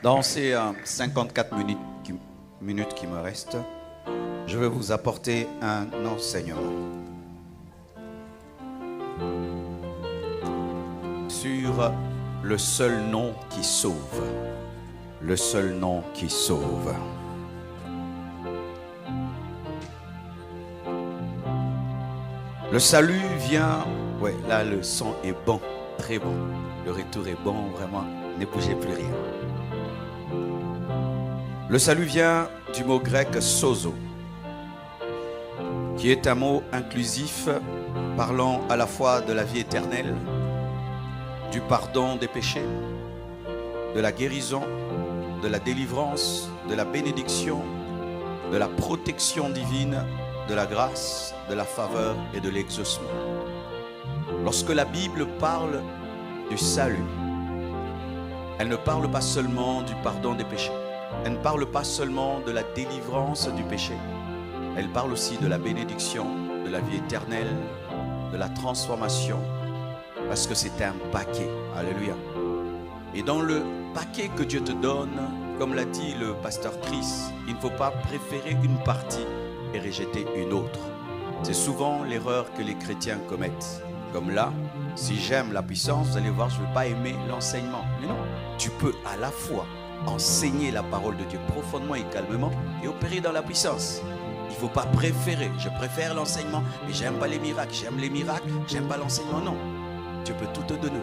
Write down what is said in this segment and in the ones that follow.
Dans ces 54 minutes qui me restent, je vais vous apporter un enseignement sur le seul nom qui sauve. Le seul nom qui sauve. Le salut vient, ouais, là le son est bon, très bon. Le retour est bon, vraiment, ne bougez plus rien. Le salut vient du mot grec sozo, qui est un mot inclusif parlant à la fois de la vie éternelle, du pardon des péchés, de la guérison, de la délivrance, de la bénédiction, de la protection divine, de la grâce, de la faveur et de l'exaucement. Lorsque la Bible parle du salut, elle ne parle pas seulement du pardon des péchés. Elle ne parle pas seulement de la délivrance du péché. Elle parle aussi de la bénédiction, de la vie éternelle, de la transformation, parce que c'est un paquet. Alléluia. Et dans le paquet que Dieu te donne, comme l'a dit le pasteur Chris, il ne faut pas préférer une partie et rejeter une autre. C'est souvent l'erreur que les chrétiens commettent. Comme là, si j'aime la puissance, vous allez voir, je ne vais pas aimer l'enseignement. Mais non, tu peux à la fois enseigner la parole de Dieu profondément et calmement et opérer dans la puissance. Il ne faut pas préférer. Je préfère l'enseignement, mais j'aime pas les miracles. J'aime les miracles, j'aime pas l'enseignement. Non, Dieu peut tout te donner.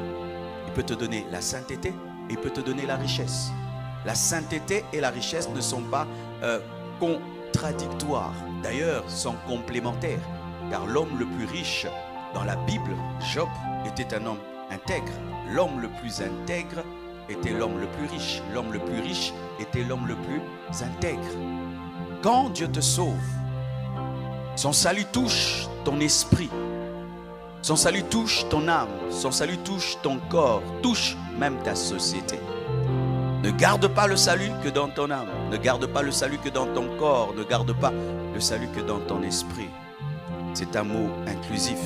Il peut te donner la sainteté et il peut te donner la richesse. La sainteté et la richesse ne sont pas contradictoires. D'ailleurs, sont complémentaires. Car l'homme le plus riche dans la Bible, Job, était un homme intègre. L'homme le plus intègre était l'homme le plus riche. L'homme le plus riche était l'homme le plus intègre. Quand Dieu te sauve, son salut touche ton esprit. Son salut touche ton âme. Son salut touche ton corps. Touche même ta société. Ne garde pas le salut que dans ton âme. Ne garde pas le salut que dans ton corps. Ne garde pas le salut que dans ton esprit. C'est un mot inclusif.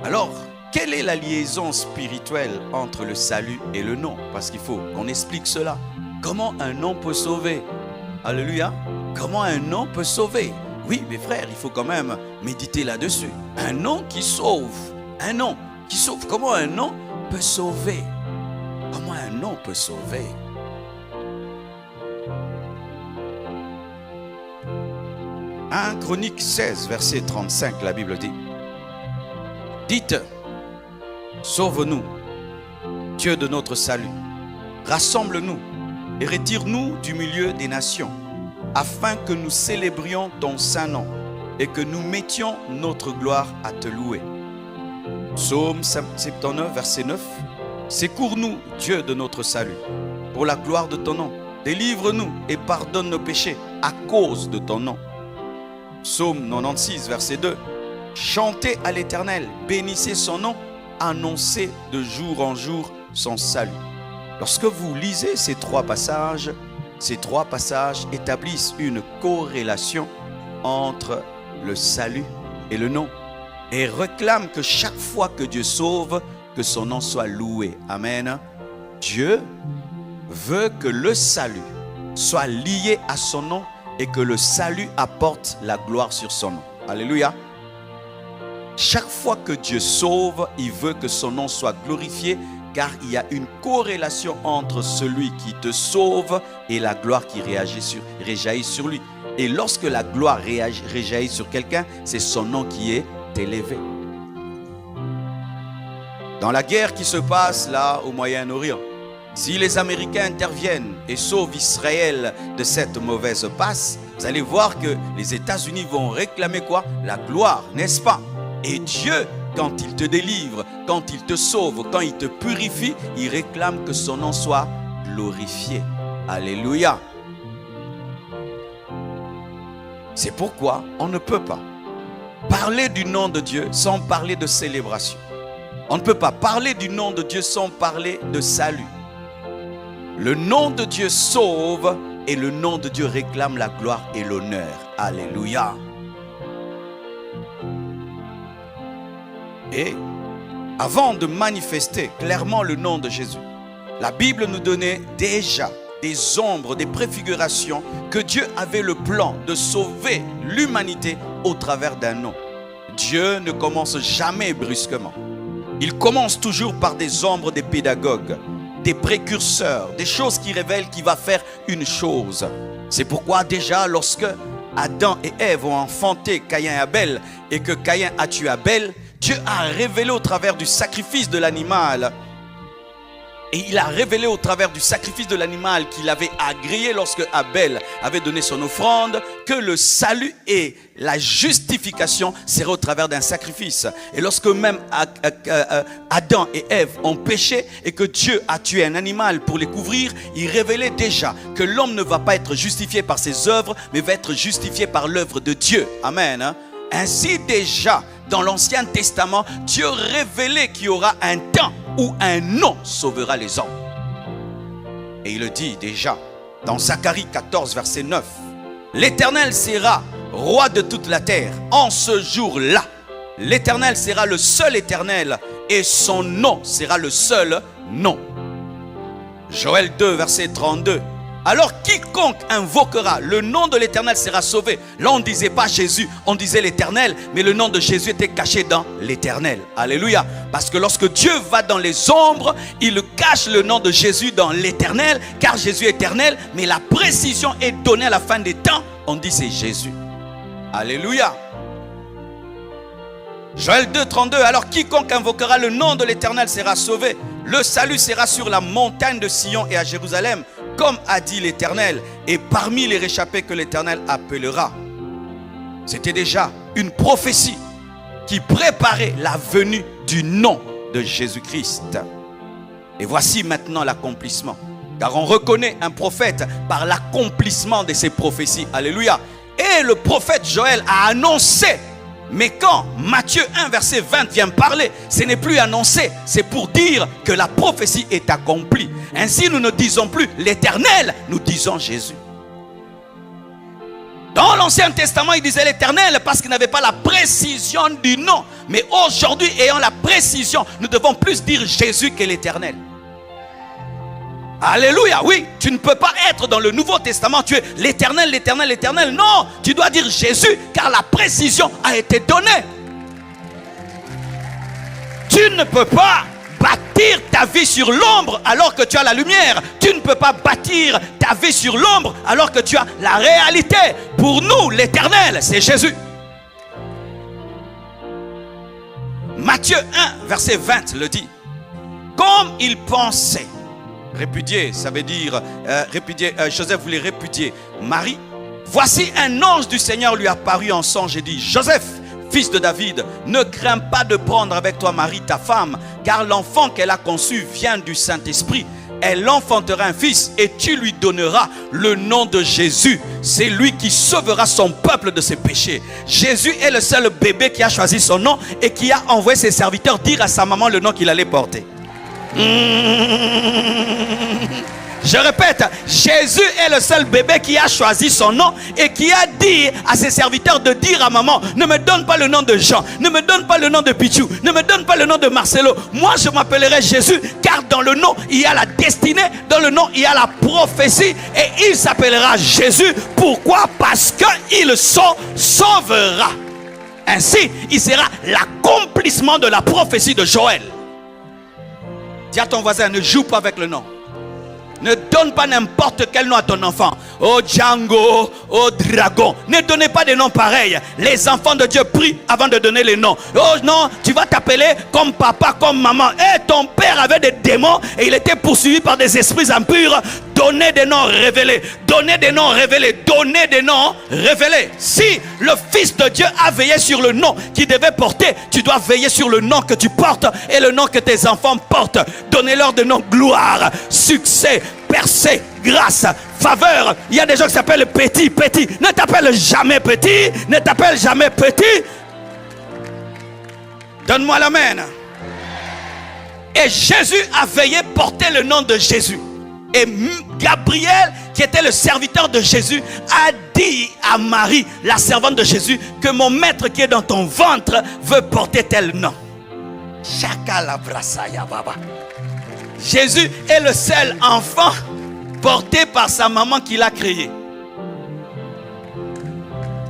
Alors, quelle est la liaison spirituelle entre le salut et le nom? Parce qu'il faut qu'on explique cela. Comment un nom peut sauver? Alléluia. Comment un nom peut sauver? Oui, mes frères, il faut quand même méditer là-dessus. Un nom qui sauve. Un nom qui sauve. Comment un nom peut sauver? Comment un nom peut sauver? En Chronique 16, verset 35, la Bible dit: dites, sauve-nous, Dieu de notre salut, rassemble-nous et retire-nous du milieu des nations, afin que nous célébrions ton saint nom et que nous mettions notre gloire à te louer. Psaume 79, verset 9. Secours-nous, Dieu de notre salut, pour la gloire de ton nom. Délivre-nous et pardonne nos péchés à cause de ton nom. Psaume 96, verset 2. Chantez à l'Éternel, bénissez son nom, annoncez de jour en jour son salut. Lorsque vous lisez ces trois passages établissent une corrélation entre le salut et le nom et réclament que chaque fois que Dieu sauve, que son nom soit loué. Amen. Dieu veut que le salut soit lié à son nom et que le salut apporte la gloire sur son nom. Alléluia. Chaque fois que Dieu sauve, il veut que son nom soit glorifié, car il y a une corrélation entre celui qui te sauve et la gloire qui réjaillit sur lui. Et lorsque la gloire réjaillit sur quelqu'un, c'est son nom qui est élevé. Dans la guerre qui se passe là au Moyen-Orient, si les Américains interviennent et sauvent Israël de cette mauvaise passe, vous allez voir que les États-Unis vont réclamer quoi? La gloire, n'est-ce pas? Et Dieu, quand il te délivre, quand il te sauve, quand il te purifie, il réclame que son nom soit glorifié. Alléluia. C'est pourquoi on ne peut pas parler du nom de Dieu sans parler de célébration. On ne peut pas parler du nom de Dieu sans parler de salut. Le nom de Dieu sauve et le nom de Dieu réclame la gloire et l'honneur. Alléluia. Et avant de manifester clairement le nom de Jésus, La Bible nous donnait déjà des ombres, des préfigurations que Dieu avait le plan de sauver l'humanité au travers d'un nom. Dieu ne commence jamais brusquement. Il commence toujours par des ombres, des pédagogues, des précurseurs, des choses qui révèlent qu'il va faire une chose. C'est pourquoi déjà lorsque Adam et Ève ont enfanté Caïn et Abel et que Caïn a tué Abel, Dieu a révélé au travers du sacrifice de l'animal. Et il a révélé au travers du sacrifice de l'animal qu'il avait agréé lorsque Abel avait donné son offrande que le salut et la justification seraient au travers d'un sacrifice. Et lorsque même Adam et Ève ont péché et que Dieu a tué un animal pour les couvrir, il révélait déjà que l'homme ne va pas être justifié par ses œuvres, mais va être justifié par l'œuvre de Dieu. Amen. Ainsi déjà, dans l'Ancien Testament, Dieu révélait qu'il y aura un temps où un nom sauvera les hommes. Et il le dit déjà dans Zacharie 14, verset 9. L'Éternel sera roi de toute la terre. En ce jour-là, l'Éternel sera le seul Éternel et son nom sera le seul nom. Joël 2, verset 32. Alors quiconque invoquera le nom de l'Éternel sera sauvé. Là on ne disait pas Jésus, on disait l'Éternel, mais le nom de Jésus était caché dans l'Éternel. Alléluia. Parce que lorsque Dieu va dans les ombres, il cache le nom de Jésus dans l'Éternel, car Jésus est éternel, mais la précision est donnée à la fin des temps. On dit c'est Jésus. Alléluia. Joël 2, 32. Alors quiconque invoquera le nom de l'Éternel sera sauvé. Le salut sera sur la montagne de Sion et à Jérusalem, comme a dit l'Éternel, et parmi les réchappés que l'Éternel appellera. C'était déjà une prophétie qui préparait la venue du nom de Jésus-Christ. Et voici maintenant l'accomplissement. Car on reconnaît un prophète par l'accomplissement de ses prophéties. Alléluia. Et le prophète Joël a annoncé. Mais quand Matthieu 1 verset 20 vient parler, ce n'est plus annoncé, c'est pour dire que la prophétie est accomplie. Ainsi nous ne disons plus l'Éternel, nous disons Jésus. Dans l'Ancien Testament, il disait l'Éternel parce qu'il n'avait pas la précision du nom. Mais aujourd'hui, ayant la précision, nous devons plus dire Jésus que l'Éternel. Alléluia, oui, tu ne peux pas être dans le Nouveau Testament, tu es l'Éternel, l'Éternel, l'Éternel. Non, tu dois dire Jésus, car la précision a été donnée. Tu ne peux pas bâtir ta vie sur l'ombre alors que tu as la lumière. Tu ne peux pas bâtir ta vie sur l'ombre alors que tu as la réalité. Pour nous, l'Éternel, c'est Jésus. Matthieu 1, verset 20 le dit. Comme il pensait. Répudier, ça veut dire répudier. Joseph voulait répudier Marie. Voici un ange du Seigneur lui apparut en songe et dit: Joseph, fils de David, ne crains pas de prendre avec toi Marie ta femme, car l'enfant qu'elle a conçu vient du Saint-Esprit. Elle enfantera un fils et tu lui donneras le nom de Jésus. C'est lui qui sauvera son peuple de ses péchés. Jésus est le seul bébé qui a choisi son nom et qui a envoyé ses serviteurs dire à sa maman le nom qu'il allait porter. Je répète, Jésus est le seul bébé qui a choisi son nom et qui a dit à ses serviteurs de dire à maman: ne me donne pas le nom de Jean, ne me donne pas le nom de Pichou, ne me donne pas le nom de Marcelo. Moi je m'appellerai Jésus, car dans le nom il y a la destinée, dans le nom il y a la prophétie, et il s'appellera Jésus. Pourquoi? Parce qu'il sauvera. Ainsi il sera l'accomplissement de la prophétie de Joël. Dis à ton voisin: ne joue pas avec le nom. Ne donne pas n'importe quel nom à ton enfant. Oh Django, oh Dragon. Ne donnez pas des noms pareils. Les enfants de Dieu prient avant de donner les noms. Oh non, tu vas t'appeler comme papa, comme maman. Et ton père avait des démons et il était poursuivi par des esprits impurs. Donnez des noms révélés. Donnez des noms révélés. Donnez des noms révélés. Si le Fils de Dieu a veillé sur le nom qu'il devait porter, tu dois veiller sur le nom que tu portes et le nom que tes enfants portent. Donnez-leur des noms gloire, succès, percée, grâce, faveur. Il y a des gens qui s'appellent petit. Ne t'appelle jamais petit. Ne t'appelle jamais petit. Donne-moi l'amen. Et Jésus a veillé porter le nom de Jésus. Et Gabriel, qui était le serviteur de Jésus, a dit à Marie, la servante de Jésus, que mon maître qui est dans ton ventre veut porter tel nom. Jésus est le seul enfant porté par sa maman qu'il a créé.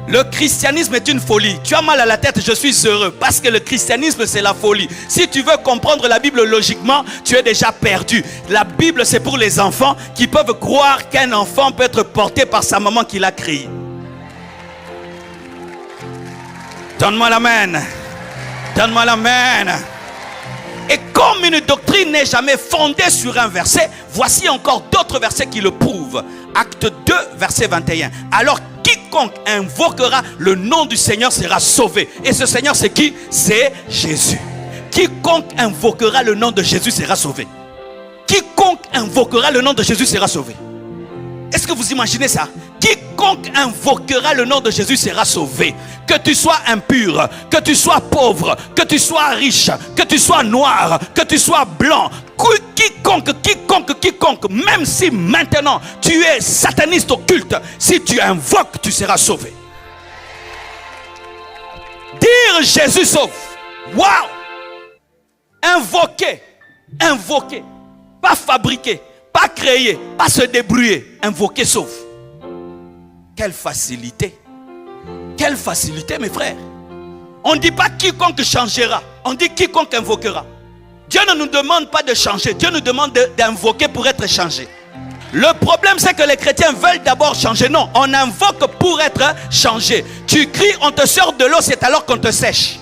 Le christianisme est une folie. Tu as mal à la tête, je suis heureux. Parce que le christianisme, c'est la folie. Si tu veux comprendre la Bible logiquement, tu es déjà perdu. La Bible, c'est pour les enfants qui peuvent croire qu'un enfant peut être porté par sa maman qui l'a créé. Donne-moi l'amen. Donne-moi l'amen. Et comme une doctrine n'est jamais fondée sur un verset, voici encore d'autres versets qui le prouvent. Acte 2, verset 21. Alors, quiconque invoquera le nom du Seigneur sera sauvé. Et ce Seigneur, c'est qui? C'est Jésus. Quiconque invoquera le nom de Jésus sera sauvé. Quiconque invoquera le nom de Jésus sera sauvé. Est-ce que vous imaginez ça? Quiconque invoquera le nom de Jésus sera sauvé. Que tu sois impur, que tu sois pauvre, que tu sois riche, que tu sois noir, que tu sois blanc, quiconque, même si maintenant tu es sataniste occulte, si tu invoques, tu seras sauvé. Dire Jésus sauve. Waouh! Invoquer, pas fabriquer, pas créer, pas se débrouiller. Invoquer sauve. Quelle facilité! Quelle facilité, mes frères! On ne dit pas quiconque changera, on dit quiconque invoquera. Dieu ne nous demande pas de changer, Dieu nous demande d'invoquer pour être changé. Le problème, c'est que les chrétiens veulent d'abord changer. Non, on invoque pour être changé. Tu cries, on te sort de l'eau, c'est alors qu'on te sèche.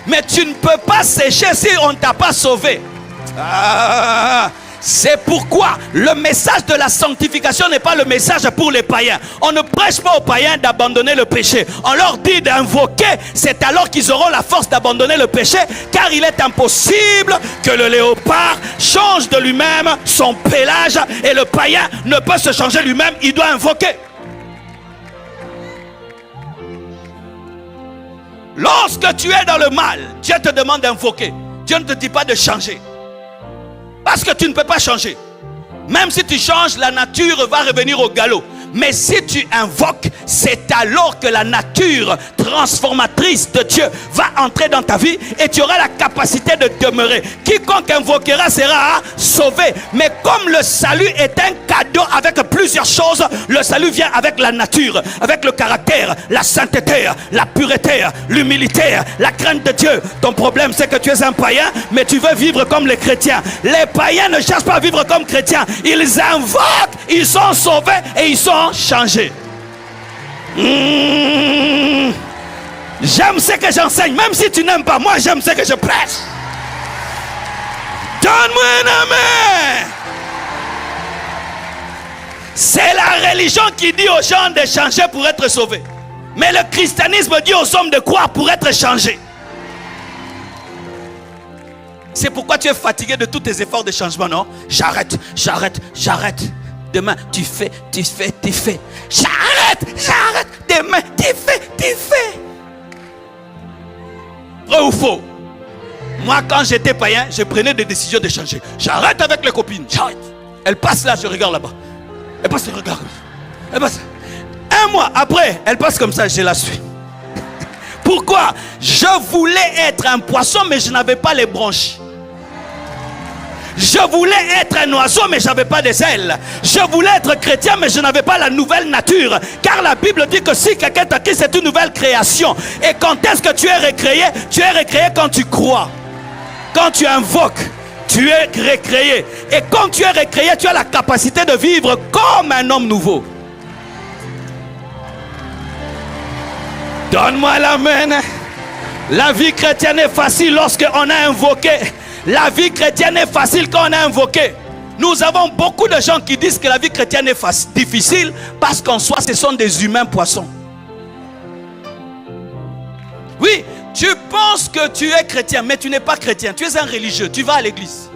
Mais tu ne peux pas sécher si on ne t'a pas sauvé. C'est pourquoi le message de la sanctification n'est pas le message pour les païens. On ne prêche pas aux païens d'abandonner le péché. On leur dit d'invoquer, c'est alors qu'ils auront la force d'abandonner le péché, car il est impossible que le léopard change de lui-même son pelage et le païen ne peut se changer lui-même, il doit invoquer. Lorsque tu es dans le mal, Dieu te demande d'invoquer. Dieu ne te dit pas de changer. Parce que tu ne peux pas changer. Même si tu changes, la nature va revenir au galop. Mais si tu invoques, c'est alors que la nature transformatrice de Dieu va entrer dans ta vie et tu auras la capacité de demeurer. Quiconque invoquera sera sauvé. Mais comme le salut est un cadeau avec plusieurs choses, le salut vient avec la nature, avec le caractère, la sainteté, la pureté, l'humilité, la crainte de Dieu. Ton problème, c'est que tu es un païen, mais tu veux vivre comme les chrétiens. Les païens ne cherchent pas à vivre comme chrétiens. Ils invoquent, ils sont sauvés et ils sont changés. J'aime ce que j'enseigne, même si tu n'aimes pas. Moi, j'aime ce que je prêche. Donne-moi un amen. C'est la religion qui dit aux gens de changer pour être sauvés. Mais le christianisme dit aux hommes de croire pour être changés. C'est pourquoi tu es fatigué de tous tes efforts de changement, non? J'arrête. Demain, tu fais. J'arrête. Demain, tu fais. Vrai ou faux? Moi, quand j'étais païen, je prenais des décisions de changer. J'arrête avec les copines. J'arrête. Elle passe là, je regarde là-bas. Elle passe, je regarde. Elle passe. Un mois après, elle passe comme ça, je la suis. Pourquoi? Je voulais être un poisson, mais je n'avais pas les branches. Je voulais être un oiseau, mais je n'avais pas des ailes. Je voulais être chrétien, mais je n'avais pas la nouvelle nature. Car la Bible dit que si quelqu'un t'a créé, c'est une nouvelle création. Et quand est-ce que tu es recréé? Tu es recréé quand tu crois. Quand tu invoques, tu es recréé. Et quand tu es recréé, tu as la capacité de vivre comme un homme nouveau. Donne-moi l'amen. La vie chrétienne est facile lorsqu'on a invoqué. La vie chrétienne est facile quand on a invoqué. Nous avons beaucoup de gens qui disent que la vie chrétienne est difficile parce qu'en soi, ce sont des humains poissons. Oui, tu penses que tu es chrétien, mais tu n'es pas chrétien. Tu es un religieux, tu vas à l'église.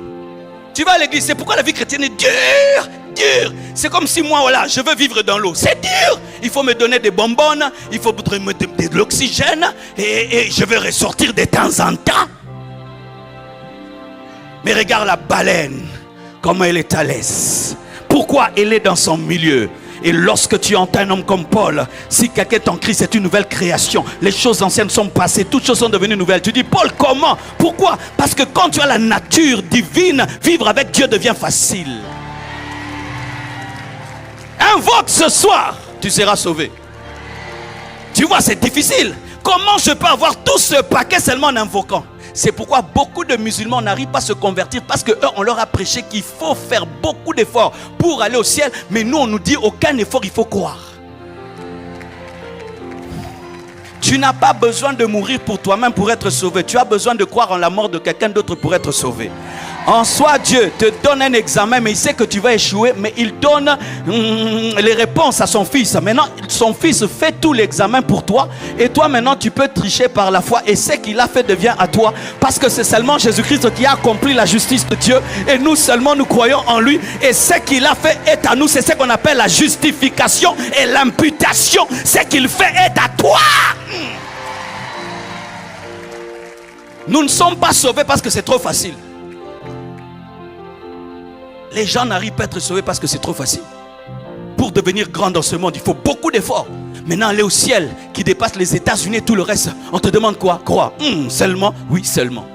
C'est pourquoi la vie chrétienne est dure. C'est comme si moi, voilà, je veux vivre dans l'eau. C'est dur. Il faut me donner des bonbonnes, il faut me donner de l'oxygène et je vais ressortir de temps en temps. Mais regarde la baleine, comment elle est à l'aise. Pourquoi elle est dans son milieu? Et lorsque tu entends un homme comme Paul, si quelqu'un est en Christ, c'est une nouvelle création. Les choses anciennes sont passées, toutes choses sont devenues nouvelles. Tu dis, Paul, comment? Pourquoi? Parce que quand tu as la nature divine, vivre avec Dieu devient facile. Invoque ce soir, tu seras sauvé. Tu vois, c'est difficile. Comment je peux avoir tout ce paquet seulement en invoquant? C'est pourquoi beaucoup de musulmans n'arrivent pas à se convertir, parce qu'eux, on leur a prêché qu'il faut faire beaucoup d'efforts pour aller au ciel. Mais nous, on nous dit aucun effort, il faut croire. Tu n'as pas besoin de mourir pour toi-même pour être sauvé. Tu as besoin de croire en la mort de quelqu'un d'autre pour être sauvé. En soi, Dieu te donne un examen, mais il sait que tu vas échouer, mais il donne les réponses à son fils. Maintenant, son fils fait tout l'examen pour toi, et toi maintenant tu peux tricher par la foi, et ce qu'il a fait devient à toi, parce que c'est seulement Jésus-Christ qui a accompli la justice de Dieu, et nous seulement nous croyons en lui, et ce qu'il a fait est à nous. C'est ce qu'on appelle la justification et l'imputation. Ce qu'il fait est à toi. Nous ne sommes pas sauvés parce que c'est trop facile. Les gens n'arrivent pas à être sauvés parce que c'est trop facile. Pour devenir grand dans ce monde, il faut beaucoup d'efforts. Maintenant, aller au ciel qui dépasse les États-Unis et tout le reste, on te demande quoi? Croire. Seulement? Oui, seulement.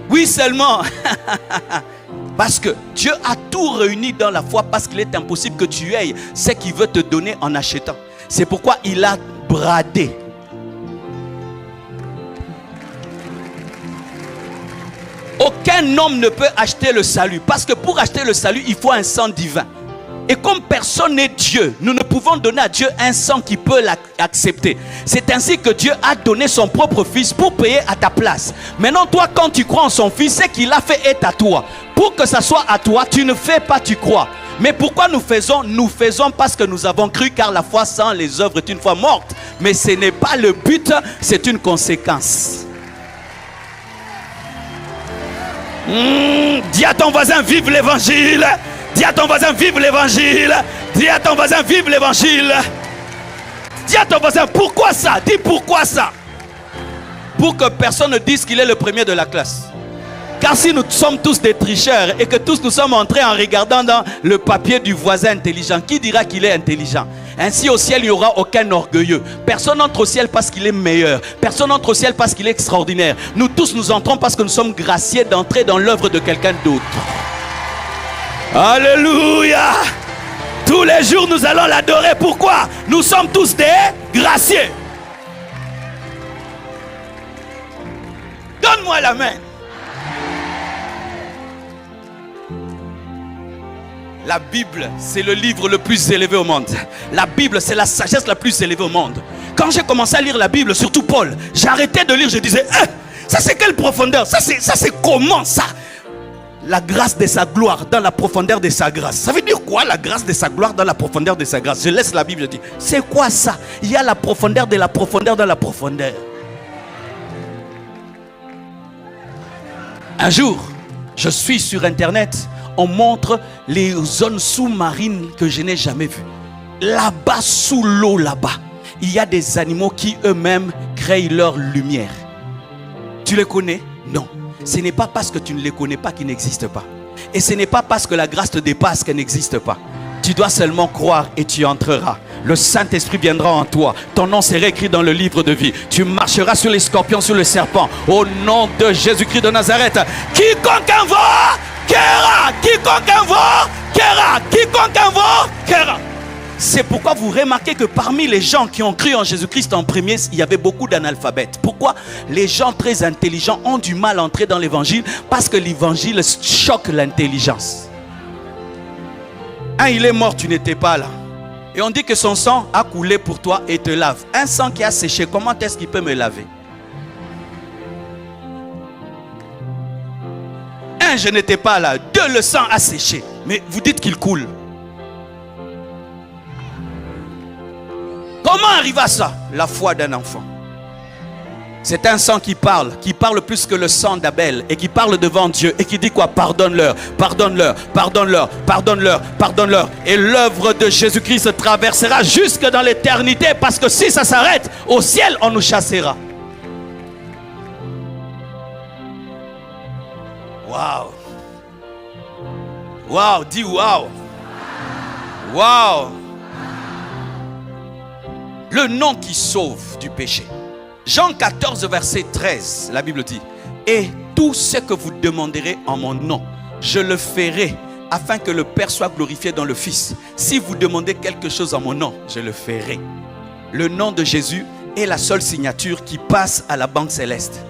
Oui, seulement. Parce que Dieu a tout réuni dans la foi, parce qu'il est impossible que tu aies ce qu'il veut te donner en achetant. C'est pourquoi il a bradé. Aucun homme ne peut acheter le salut, parce que pour acheter le salut, il faut un sang divin. Et comme personne n'est Dieu, nous ne pouvons donner à Dieu un sang qui peut l'accepter. C'est ainsi que Dieu a donné son propre fils pour payer à ta place. Maintenant, toi, quand tu crois en son fils, ce qu'il a fait est à toi. Pour que ça soit à toi, tu ne fais pas, tu crois. Mais pourquoi nous faisons? Nous faisons parce que nous avons cru, car la foi sans les œuvres est une foi morte. Mais ce n'est pas le but, c'est une conséquence. Dis à ton voisin, vive l'évangile. Dis à ton voisin, vive l'évangile. Dis à ton voisin, vive l'évangile. Dis à ton voisin, pourquoi ça? Dis pourquoi ça? Pour que personne ne dise qu'il est le premier de la classe. Car si nous sommes tous des tricheurs et que tous nous sommes entrés en regardant dans le papier du voisin intelligent, qui dira qu'il est intelligent? Ainsi au ciel il n'y aura aucun orgueilleux. Personne n'entre au ciel parce qu'il est meilleur. Personne n'entre au ciel parce qu'il est extraordinaire. Nous tous nous entrons parce que nous sommes graciés d'entrer dans l'œuvre de quelqu'un d'autre. Alléluia. Tous les jours nous allons l'adorer. Pourquoi? Nous sommes tous des graciés. Donne-moi la main. La Bible, c'est le livre le plus élevé au monde. La Bible, c'est la sagesse la plus élevée au monde. Quand j'ai commencé à lire la Bible, surtout Paul, j'arrêtais de lire, je disais, ça c'est quelle profondeur? Ça c'est comment ça? La grâce de sa gloire dans la profondeur de sa grâce. Ça veut dire quoi, la grâce de sa gloire dans la profondeur de sa grâce? Je laisse la Bible, je dis, c'est quoi ça? Il y a la profondeur de la profondeur dans la profondeur. Un jour, je suis sur Internet. On montre les zones sous-marines que je n'ai jamais vues. Là-bas, sous l'eau, là-bas, il y a des animaux qui eux-mêmes créent leur lumière. Tu les connais? Non. Ce n'est pas parce que tu ne les connais pas qu'ils n'existent pas. Et ce n'est pas parce que la grâce te dépasse qu'elle n'existe pas. Tu dois seulement croire et tu entreras. Le Saint-Esprit viendra en toi. Ton nom sera écrit dans le livre de vie. Tu marcheras sur les scorpions, sur les serpents. Au nom de Jésus-Christ de Nazareth. Quiconque invoque, Kera. Quiconque invoque, Kera. Quiconque invoque, Kera. C'est pourquoi vous remarquez que parmi les gens qui ont cru en Jésus-Christ en premier, il y avait beaucoup d'analphabètes. Pourquoi? Les gens très intelligents ont du mal à entrer dans l'évangile, parce que l'évangile choque l'intelligence. Il est mort, tu n'étais pas là. Et on dit que son sang a coulé pour toi et te lave. Un sang qui a séché, comment est-ce qu'il peut me laver? Je n'étais pas là. 2, le sang a séché. Mais vous dites qu'il coule. Comment arrive à ça? La foi d'un enfant. C'est un sang qui parle plus que le sang d'Abel, et qui parle devant Dieu, et qui dit quoi? Pardonne-leur, pardonne-leur, pardonne-leur, pardonne-leur, pardonne-leur. Et l'œuvre de Jésus-Christ traversera jusque dans l'éternité, parce que si ça s'arrête, au ciel, on nous chassera. Waouh! Waouh! Dis waouh! Waouh! Le nom qui sauve du péché. Jean 14, verset 13, la Bible dit: et tout ce que vous demanderez en mon nom, je le ferai, afin que le Père soit glorifié dans le Fils. Si vous demandez quelque chose en mon nom, je le ferai. Le nom de Jésus est la seule signature qui passe à la banque céleste.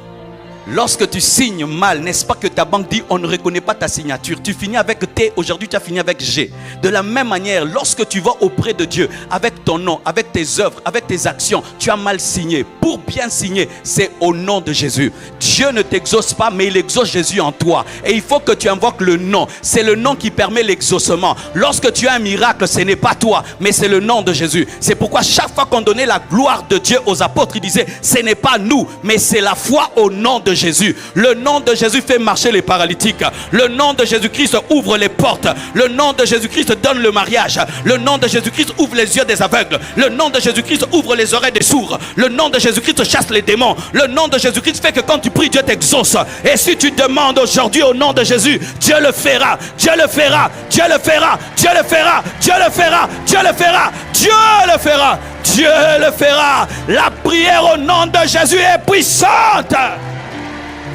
Lorsque tu signes mal, n'est-ce pas que ta banque dit on ne reconnaît pas ta signature? Tu finis avec T, aujourd'hui tu as fini avec G. De la même manière, lorsque tu vas auprès de Dieu avec ton nom, avec tes œuvres, avec tes actions, tu as mal signé. Pour bien signer, c'est au nom de Jésus. Dieu ne t'exauce pas, mais il exauce Jésus en toi. Et il faut que tu invoques le nom. C'est le nom qui permet l'exaucement. Lorsque tu as un miracle, ce n'est pas toi, mais c'est le nom de Jésus. C'est pourquoi chaque fois qu'on donnait la gloire de Dieu aux apôtres, il disait, ce n'est pas nous, mais c'est la foi au nom de Jésus. Le nom de Jésus fait marcher les paralytiques. Le nom de Jésus-Christ ouvre les portes. Le nom de Jésus-Christ donne le mariage. Le nom de Jésus-Christ ouvre les yeux des aveugles. Le nom de Jésus-Christ ouvre les oreilles des sourds. Le nom de Jésus-Christ chasse les démons. Le nom de Jésus-Christ fait que quand tu pries, Dieu t'exauce. Et si tu demandes aujourd'hui au nom de Jésus, Dieu le fera. Dieu le fera. Dieu le fera. Dieu le fera. Dieu le fera. Dieu le fera. Dieu le fera. Dieu le fera. La prière au nom de Jésus est puissante.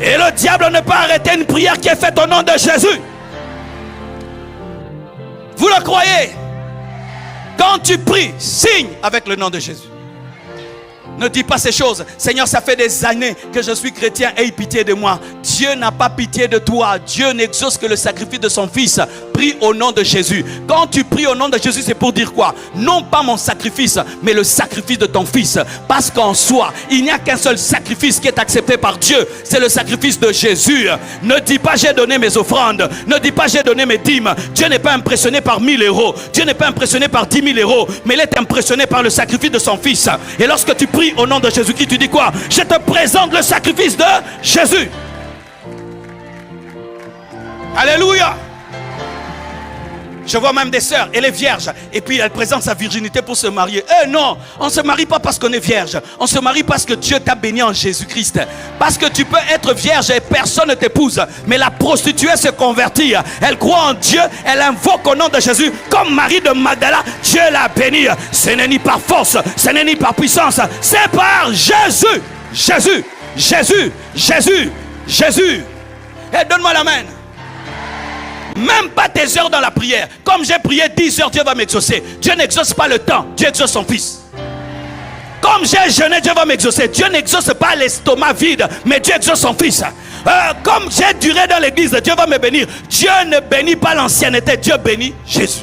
Et le diable ne peut arrêter une prière qui est faite au nom de Jésus. Vous le croyez? Quand tu pries, signe avec le nom de Jésus. Ne dis pas ces choses. Seigneur, ça fait des années que je suis chrétien, aie pitié de moi. Dieu n'a pas pitié de toi. Dieu n'exauce que le sacrifice de son Fils. Prie au nom de Jésus. Quand tu pries au nom de Jésus, c'est pour dire quoi? Non pas mon sacrifice, mais le sacrifice de ton Fils. Parce qu'en soi, il n'y a qu'un seul sacrifice qui est accepté par Dieu. C'est le sacrifice de Jésus. Ne dis pas j'ai donné mes offrandes. Ne dis pas j'ai donné mes dîmes. Dieu n'est pas impressionné par 1000 euros. Dieu n'est pas impressionné par 10 000 euros. Mais il est impressionné par le sacrifice de son Fils. Et lorsque tu pries au nom de Jésus-Christ, tu dis quoi? Je te présente le sacrifice de Jésus. Alléluia. Je vois même des sœurs, elle est vierge, et puis elle présente sa virginité pour se marier. Eh non, on ne se marie pas parce qu'on est vierge. On se marie parce que Dieu t'a béni en Jésus-Christ. Parce que tu peux être vierge et personne ne t'épouse. Mais la prostituée se convertit. Elle croit en Dieu, elle invoque au nom de Jésus. Comme Marie de Magdala, Dieu l'a bénie. Ce n'est ni par force, ce n'est ni par puissance. C'est par Jésus. Jésus, Jésus, Jésus, Jésus. Et donne-moi la main. Même pas tes heures dans la prière. Comme j'ai prié 10 heures, Dieu va m'exaucer. Dieu n'exauce pas le temps, Dieu exauce son Fils. Comme j'ai jeûné, Dieu va m'exaucer. Dieu n'exauce pas l'estomac vide, mais Dieu exauce son Fils. Comme j'ai duré dans l'église, Dieu va me bénir. Dieu ne bénit pas l'ancienneté, Dieu bénit Jésus.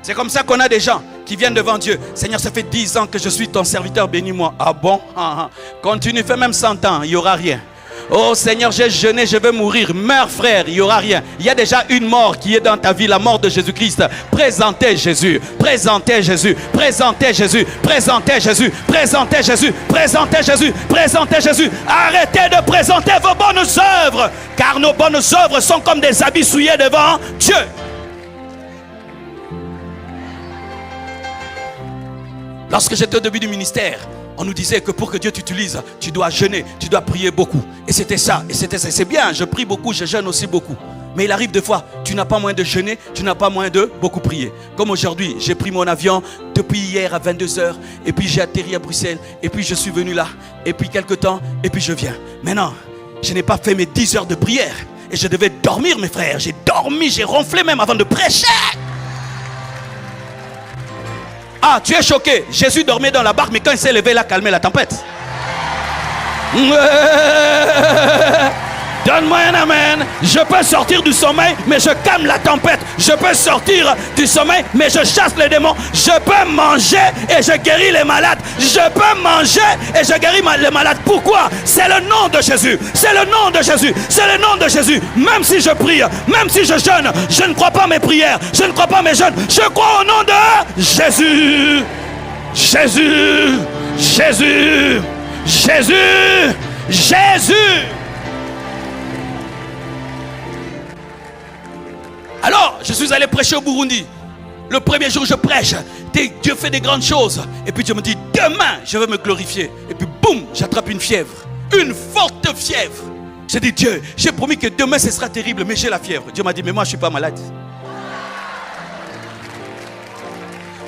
C'est comme ça qu'on a des gens qui viennent devant Dieu. Seigneur, ça fait 10 ans que je suis ton serviteur, bénis-moi. Ah bon? Continue, fais même 100 ans, il n'y aura rien. Oh Seigneur, j'ai jeûné, je vais mourir. Meurs frère, il n'y aura rien. Il y a déjà une mort qui est dans ta vie, la mort de Jésus-Christ. Présentez Jésus, présentez Jésus, présentez Jésus, présentez Jésus, présentez Jésus, présentez Jésus, présentez Jésus. Arrêtez de présenter vos bonnes œuvres, car nos bonnes œuvres sont comme des habits souillés devant Dieu. Lorsque j'étais au début du ministère, on nous disait que pour que Dieu t'utilise, tu dois jeûner, tu dois prier beaucoup. Et c'était ça, et c'était ça. C'est bien, je prie beaucoup, je jeûne aussi beaucoup. Mais il arrive des fois, tu n'as pas moyen de jeûner, tu n'as pas moyen de beaucoup prier. Comme aujourd'hui, j'ai pris mon avion depuis hier à 22h, et puis j'ai atterri à Bruxelles, et puis je suis venu là, et puis quelques temps, et puis je viens. Maintenant, je n'ai pas fait mes 10 heures de prière, et je devais dormir mes frères. J'ai dormi, j'ai ronflé même avant de prêcher. Ah, tu es choqué. Jésus dormait dans la barque, mais quand il s'est levé, il a calmé la tempête. Donne-moi un amen. Je peux sortir du sommeil, mais je calme la tempête. Je peux sortir du sommeil, mais je chasse les démons. Je peux manger et je guéris les malades. Je peux manger et je guéris les malades. Pourquoi? C'est le nom de Jésus. C'est le nom de Jésus. C'est le nom de Jésus. Même si je prie, même si je jeûne, je ne crois pas mes prières. Je ne crois pas mes jeûnes. Je crois au nom de Jésus. Jésus. Jésus. Jésus. Jésus. Alors, je suis allé prêcher au Burundi. Le premier jour, je prêche. Dieu fait des grandes choses. Et puis Dieu me dit, demain, je vais me glorifier. Et puis boum, j'attrape une fièvre. Une forte fièvre. J'ai dit, Dieu, j'ai promis que demain ce sera terrible, mais j'ai la fièvre. Dieu m'a dit, mais moi je ne suis pas malade.